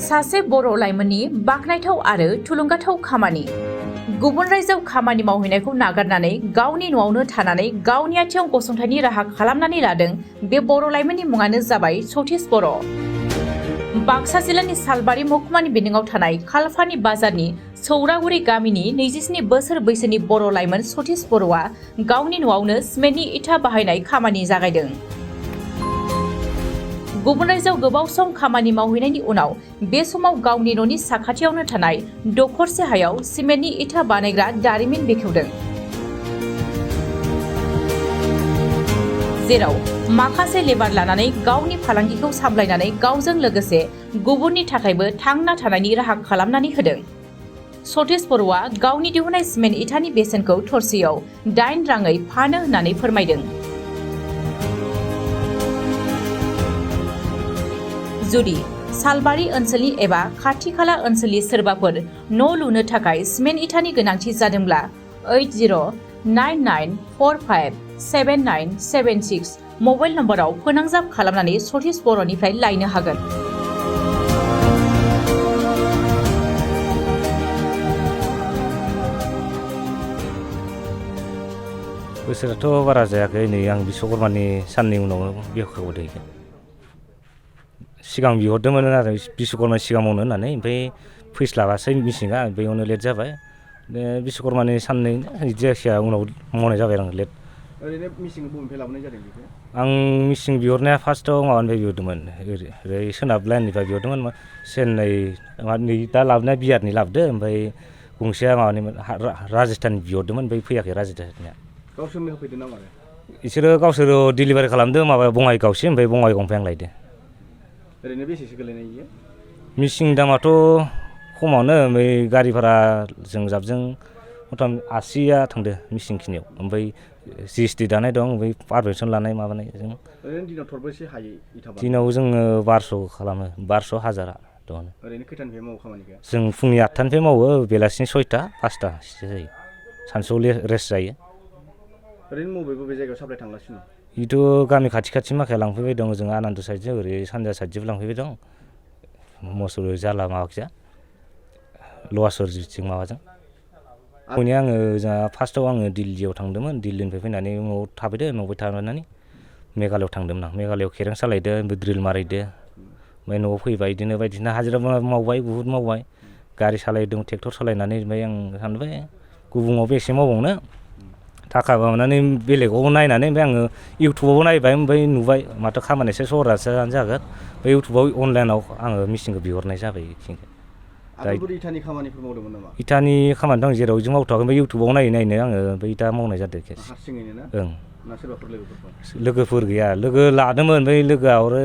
सासे बर' लाइमोननि बाखनायथाव आरो थुलुंगाथाव खामानि। गुबुन रायजोआव खामानि मावहैनायखौ नागारनानै गावनि न'आवनो थानानै गावनि आथिङाव गसंथानायनि राहा खालामनानै लादों बे बर' लाइमोननि मुङानो जाबाय सतीश बर'। बाक्सा जिल्लानि सालबारि महकुमानि बेन्दोंआव थानाय खालफानि बाजारनि सौरागुरि गामिनि 27 बोसोर बैसोनि बर' लाइमोन सतीश बर'आ गावनि न'आवनो सिमेन्टनि इथा बाहायनाय खामानि जागायदों। गुबुन रायजोआव गोबाव सम खामानि मावहैनायनि उनाव बे समाव गावनि न'नि साखाथियावनो थानाय दखरसे हायाव सिमेन्टनि इथा बानायग्रा दारिमिन बेखेवदों, जेराव माखासे लेबार लानानै गावनि फालांगिखौ सामलायनानै गावजों लोगोसे गुबुननि थाखायबो थांना थानायनि राहा खालामनानै होदों। सतीश बर'आ गावनि दिहुननाय सिमेन्ट इथानि बेसेनखौ थरसेयाव 8 राङै फानो होननानै फोरमायदों। जुदि सालबारि ओनसोलनि एबा खाथि खाला ओनसोलनि सोरबाफोर न' लुनो थाखाय सिमेन्ट इथानि गोनांथि जादोंब्ला 8099457976 मबाइल नम्बराव फोनांजाब खालामनानै सतीश बर'निफ्राय लायनो हागोन। बोसोराथ' बारा जायाखै, नै आं बिश्वकर्मानि साननै उनाव बेखेवदों। सिगां बिहरदोंमोन आरो बिश्वकर्मानि सिगां मावनो होननानै, ओमफ्राय फैस्लाबासै मिसिंआ, बेयावनो लेट जाबाय। बिश्वकर्मानि साननै जायखिया उनाव मावनाय जाबाय आं लेट। ओरैनो मिसिंखौ बबेनिफ्राय लाबोनाय जादों बेखौ? आं मिसिं बिहरनाया फार्स्टआव माबानिफ्राय बिहरदोंमोन, ओरै सोनाब लाइननिफ्राय बिहरदोंमोन। चेन्नाइ नै दा लाबोनाया बिहारनि लाबोदो, ओमफ्राय गंसेया माबानिमोन राजस्थाननि बिहरदोंमोन, ओमफ्राय फैयाखै राजस्थाननिया। गावसोरनो होफैदों ना मारै? बिसोरो गावसोर डिलिभारि खालामदो, माबा बङाइगावसिम, ओमफ्राय बङाइगावनिफ्राय आं लायदो। ओरैनो बेसेसो गोलैनाय इयो? मिसिं दामाथ' खमावनो, ओमफ्राय गारि भाराजों जाबजों मथा 80आ थांदो मिसिंखिनियाव, ओमफ्राय GST दानाय दं, ओमफ्राय पारमिसन लानाय माबानायजों। ओरैनो दिनाव थरबेसे हायो इथा बानायनो? दिनाव जोङो 1200 खालामो, 1200 1000 दं। ओरैनो खैथानिफ्राय मावो खामानिखौ? जों फुंनि 8थानिफ्राय मावो, बेलासिनि 6टा 5टासो जायो, सानसुआव रेस्ट जायो। ओरैनो बबे जायगायाव साप्लाय थांगासिनो? बेथ' गामि खाथि माखाया लांफैबाय दं, जों आनन्द साइडजों, ओरै सानजा साइडजोंबो लांफैबाय दं, मसुर जाला माबाखिजा लवासरजों माबाजों। आङो जोंहा फार्स्टआव आङो दिल्लीयाव थांदोंमोन, दिल्लीनिफ्राय फैनानै न'आव थाफैदो, न'आव थानानै मेघालयआव थांदोंमोन आं। मेघालयआव केरें सालायदो, ड्रिल मारिदो, ओमफ्राय न'आव फैबाय, बिदिनो बायदिसिना हाजिरा मावबाय, बुहुद मावबाय, गारि सालायदों, ट्रेक्टर सालायनानै। ओमफ्राय आं सानबाय गुबुनाव बेसे मावबावनो, थाखा माबानानै बेलेगाव नायनानै, ओमफ्राय आङो इउटुबावबो नायबाय, ओमफ्राय नुबाय माथो खामानियासो सहरासो जागोन, ओमफ्राय इउटुबाव अनलाइनाव आङो मिसिनखौ बिहरनाय जाबाय। आगोलफोर इथानि खामानिफोर मावदोंमोन नामा? इथानि खामानि दं, जेराव जों मावथ'वाखै, ओमफ्राय इउटुबाव नायनो आङो ओमफ्राय दा मावनाय जादों। हारसिङैनो ना? ओं। ना सोरबाफोर लोगोफोर? लोगोफोर गैया, लोगो लादोंमोन, ओमफ्राय लोगोआ आरो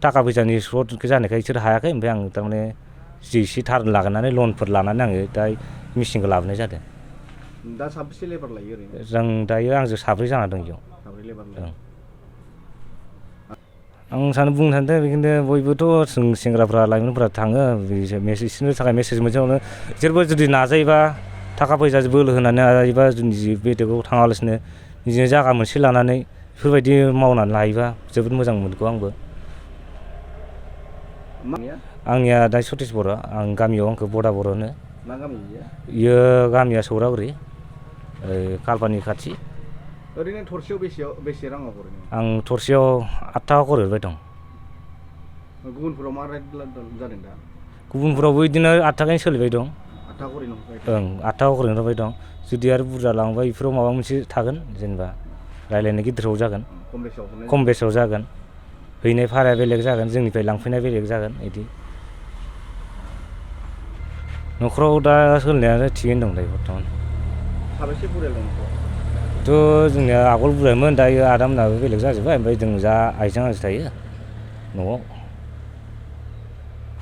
थाखा फैसानि सर्ट जानायखाय बिसोर हायाखै, ओमफ्राय आं थारमाने एसे थार लागोनानै लनफोर लानानै आङो दा मिसिनखौ लाबोनाय जादों। दा साबेसे लेबार लायो ओरैनो? जों दायो आंजों 4 जाना दं बेयाव। 4 लेबार लायो। आं बुंनो सानदों बेखिनो, बयबोथ' जों सेंग्राफ्रा लाइमोनफ्रा थाङो, बिसोरनि थाखाय मेसेज मोनसेयावनो बिसोरबो जुदि नाजायोबा, थाखा फैसा बोलो होनानै नाजायोबा, जोंनि बेलेगाव थाङालासिनो निजे जायगा मोनसे लानानै बेफोरबायदि मावनानै लायोबा जोबोद मोजां मोनगौ आंबो। आंनिया दा सतीश बर', आं गामियाव आंखौ बडा बर' होनो। मा गामि बियो गामिया सौरागुरि, खालपानि खाथि। ओरैनो थरसेयाव बेसे राङाव हरो? आं थरसेयाव 8 थाखा खरि हरबाय दं। गुबुनफोराव मा रेट जादों दा? गुबुनफोरावबो बिदिनो 8 थाखानि सोलिबाय दं। 8 थाखा खरिनो हरबाय? ओं, 8 थाखा खरिनो हरबाय दं। जुदि आरो बुरजा लाङोबा बेफोराव माबा मोनसे थागोन, जेनेबा रायज्लायनाय गिदिराव जागोन, खम बेसाव जागोन, हैनाय भाराया बेलेग जागोन, जोंनिफ्राय लांफैनाय बेलेग जागोन, बिदि। न'खराव दा सोलिनाया थिगैनो दं दायो बर्थमान। साबेसे बुरजा दं? जोंनिया आगोल बुरजामोन, दायो आदामोनाबो बेलेग जाजोब्बाय, ओमफ्राय जों जा आइजों आंजों थायो न'आव।